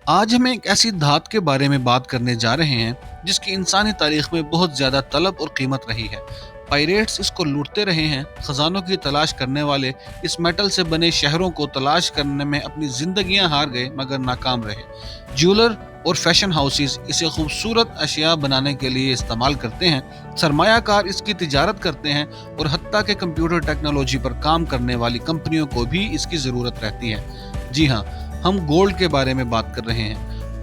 آج ہم ایک ایسی دھات کے بارے میں بات کرنے جا رہے ہیں جس کی انسانی تاریخ میں بہت زیادہ طلب اور قیمت رہی ہے۔ پائریٹس اس کو لوٹتے رہے ہیں، خزانوں کی تلاش کرنے والے اس میٹل سے بنے شہروں کو تلاش کرنے میں اپنی زندگیاں ہار گئے مگر ناکام رہے۔ جیولر اور فیشن ہاؤسز اسے خوبصورت اشیاء بنانے کے لیے استعمال کرتے ہیں، سرمایہ کار اس کی تجارت کرتے ہیں اور حتیٰ کہ کمپیوٹر ٹیکنالوجی پر کام کرنے والی کمپنیوں کو بھی اس کی ضرورت رہتی ہے۔ جی ہاں، ہم گولڈ کے بارے میں بات کر رہے ہیں۔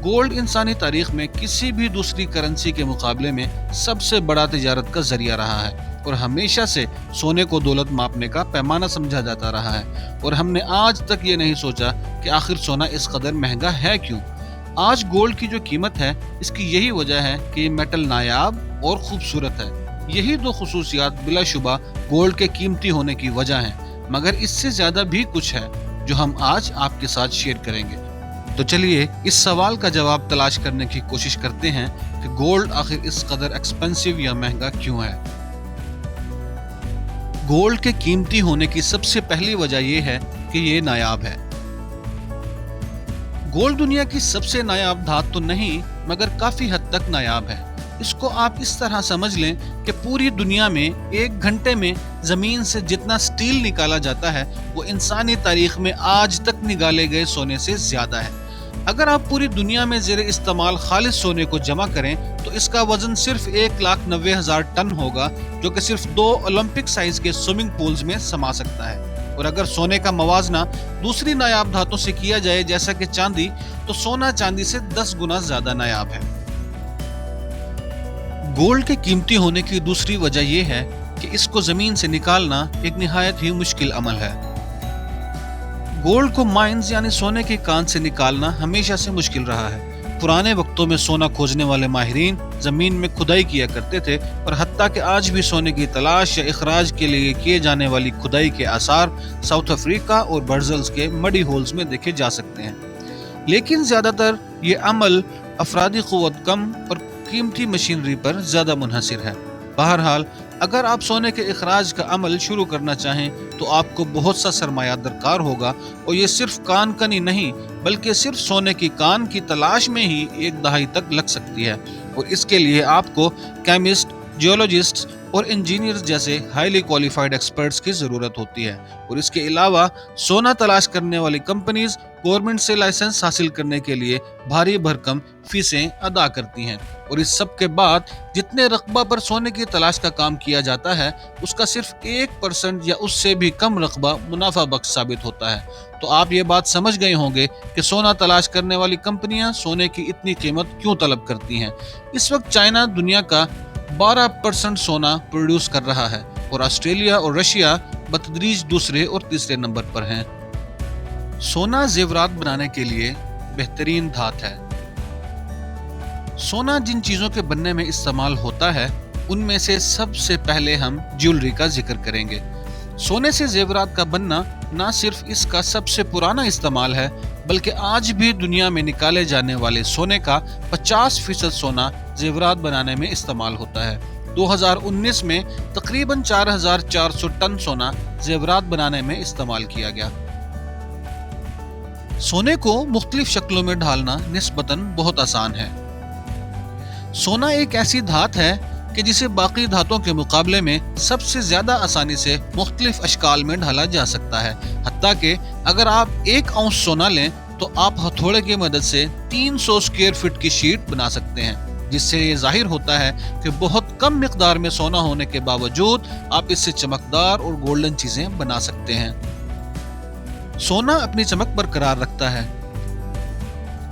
گولڈ انسانی تاریخ میں کسی بھی دوسری کرنسی کے مقابلے میں سب سے بڑا تجارت کا ذریعہ رہا ہے اور ہمیشہ سے سونے کو دولت ماپنے کا پیمانہ سمجھا جاتا رہا ہے، اور ہم نے آج تک یہ نہیں سوچا کہ آخر سونا اس قدر مہنگا ہے کیوں۔ آج گولڈ کی جو قیمت ہے اس کی یہی وجہ ہے کہ یہ میٹل نایاب اور خوبصورت ہے۔ یہی دو خصوصیات بلا شبہ گولڈ کے قیمتی ہونے کی وجہ ہیں، مگر اس سے زیادہ بھی کچھ ہے جو ہم آج آپ کے ساتھ شیئر کریں گے۔ تو چلیے اس سوال کا جواب تلاش کرنے کی کوشش کرتے ہیں کہ گولڈ آخر اس قدر ایکسپینسو یا مہنگا کیوں ہے۔ گولڈ کے قیمتی ہونے کی سب سے پہلی وجہ یہ ہے کہ یہ نایاب ہے۔ گولڈ دنیا کی سب سے نایاب دھات تو نہیں، مگر کافی حد تک نایاب ہے۔ اس کو آپ اس طرح سمجھ لیں کہ پوری دنیا میں ایک گھنٹے میں زمین سے جتنا سٹیل نکالا جاتا ہے وہ انسانی تاریخ میں آج تک نکالے گئے سونے سے زیادہ ہے۔ اگر آپ پوری دنیا میں زیر استعمال خالص سونے کو جمع کریں تو اس کا وزن صرف 1,90,000 ٹن ہوگا، جو کہ صرف 2 اولمپک سائز کے سوئمنگ پولز میں سما سکتا ہے۔ اور اگر سونے کا موازنہ دوسری نایاب دھاتوں سے کیا جائے جیسا کہ چاندی، تو سونا چاندی سے 10 گنا زیادہ نایاب ہے۔ گولڈ کے قیمتی ہونے کی دوسری وجہ یہ ہے کہ اس کو زمین سے نکالنا ایک نہایت ہی مشکل عمل ہے۔ گولڈ کو مائنز یعنی سونے کی کان سے نکالنا ہمیشہ سے مشکل رہا ہے۔ پرانے وقتوں میں سونا کھوجنے والے ماہرین زمین میں کھدائی کیا کرتے تھے، اور حتیٰ کہ آج بھی سونے کی تلاش یا اخراج کے لیے کیے جانے والی کھدائی کے آثار ساؤتھ افریقہ اور برازیل کے مڈی ہولز میں دیکھے جا سکتے ہیں۔ لیکن زیادہ تر یہ عمل افرادی قوت کم اور قیمتی مشینری پر زیادہ منحصر ہے۔ بہرحال اگر آپ سونے کے اخراج کا عمل شروع کرنا چاہیں تو آپ کو بہت سا سرمایہ درکار ہوگا، اور یہ صرف کان کنی نہیں بلکہ صرف سونے کی کان کی تلاش میں ہی 1 دہائی تک لگ سکتی ہے، اور اس کے لیے آپ کو کیمسٹ، جیولوجسٹ اور انجینئرز جیسے ہائیلی کوالیفائڈ ایکسپرٹس کی ضرورت ہوتی ہے۔ اور اس کے علاوہ سونا تلاش کرنے والی کمپنیز گورنمنٹ سے لائسنس حاصل کرنے کے لیے بھاری بھرکم فیسیں ادا کرتی ہیں، اور اس سب کے بعد جتنے رقبہ پر سونے کی تلاش کا کام کیا جاتا ہے اس کا صرف 1% یا اس سے بھی کم رقبہ منافع بخش ثابت ہوتا ہے۔ تو آپ یہ بات سمجھ گئے ہوں گے کہ سونا تلاش کرنے والی کمپنیاں سونے کی اتنی قیمت کیوں طلب کرتی ہیں۔ اس وقت چائنا دنیا کا 12% سونا پروڈیوس کر رہا ہے، اور آسٹریلیا اور رشیا بتدریج دوسرے اور تیسرے نمبر پر ہیں۔ سونا زیورات بنانے کے لیے بہترین دھات ہے۔ سونا جن چیزوں کے بننے میں استعمال ہوتا ہے ان میں سے سب سے پہلے ہم جیولری کا ذکر کریں گے۔ سونے سے زیورات کا بننا نہ صرف اس کا سب سے پرانا استعمال ہے، بلکہ آج بھی دنیا میں نکالے جانے والے سونے کا 50% سونا زیورات بنانے میں استعمال ہوتا ہے۔ 2019 میں تقریباً 4,400 ٹن سونا زیورات بنانے میں استعمال کیا گیا۔ سونے کو مختلف شکلوں میں ڈھالنا نسبتاً بہت آسان ہے۔ سونا ایک ایسی دھات ہے کہ جسے باقی دھاتوں کے مقابلے میں سب سے زیادہ آسانی سے مختلف اشکال میں ڈھالا جا سکتا ہے۔ حتیٰ کہ اگر آپ 1 اونس سونا لیں تو آپ ہتھوڑے کی مدد سے 300 اسکوائر فٹ کی شیٹ بنا سکتے ہیں، جس سے یہ ظاہر ہوتا ہے کہ بہت کم مقدار میں سونا ہونے کے باوجود آپ اس سے چمکدار اور گولڈن چیزیں بنا سکتے ہیں۔ سونا اپنی چمک برقرار رکھتا ہے۔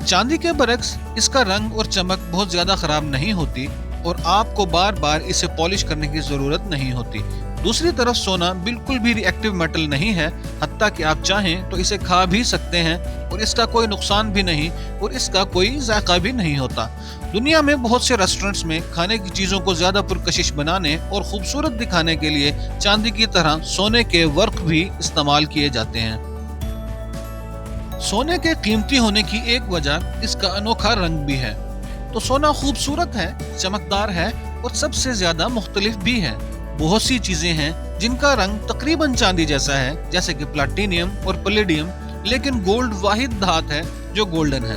چاندی کے برعکس اس کا رنگ اور چمک بہت زیادہ خراب نہیں ہوتی، اور آپ کو بار بار اسے پالش کرنے کی ضرورت نہیں ہوتی۔ دوسری طرف سونا بالکل بھی ری ایکٹیو میٹل نہیں ہے، حتیٰ کہ آپ چاہیں تو اسے کھا بھی سکتے ہیں اور اس کا کوئی نقصان بھی نہیں، اور اس کا کوئی ذائقہ بھی نہیں ہوتا۔ دنیا میں بہت سے ریسٹورنٹس میں کھانے کی چیزوں کو زیادہ پرکشش بنانے اور خوبصورت دکھانے کے لیے چاندی کی طرح سونے کے ورق بھی استعمال کیے جاتے ہیں۔ سونے کے قیمتی ہونے کی ایک وجہ اس کا انوکھا رنگ بھی ہے۔ تو سونا خوبصورت ہے، چمکدار ہے اور سب سے زیادہ مختلف بھی ہے۔ بہت سی چیزیں ہیں جن کا رنگ تقریباً چاندی جیسا ہے، جیسے کہ پلاٹینیم اور پلیڈیم، لیکن گولڈ واحد دھات ہے جو گولڈن ہے۔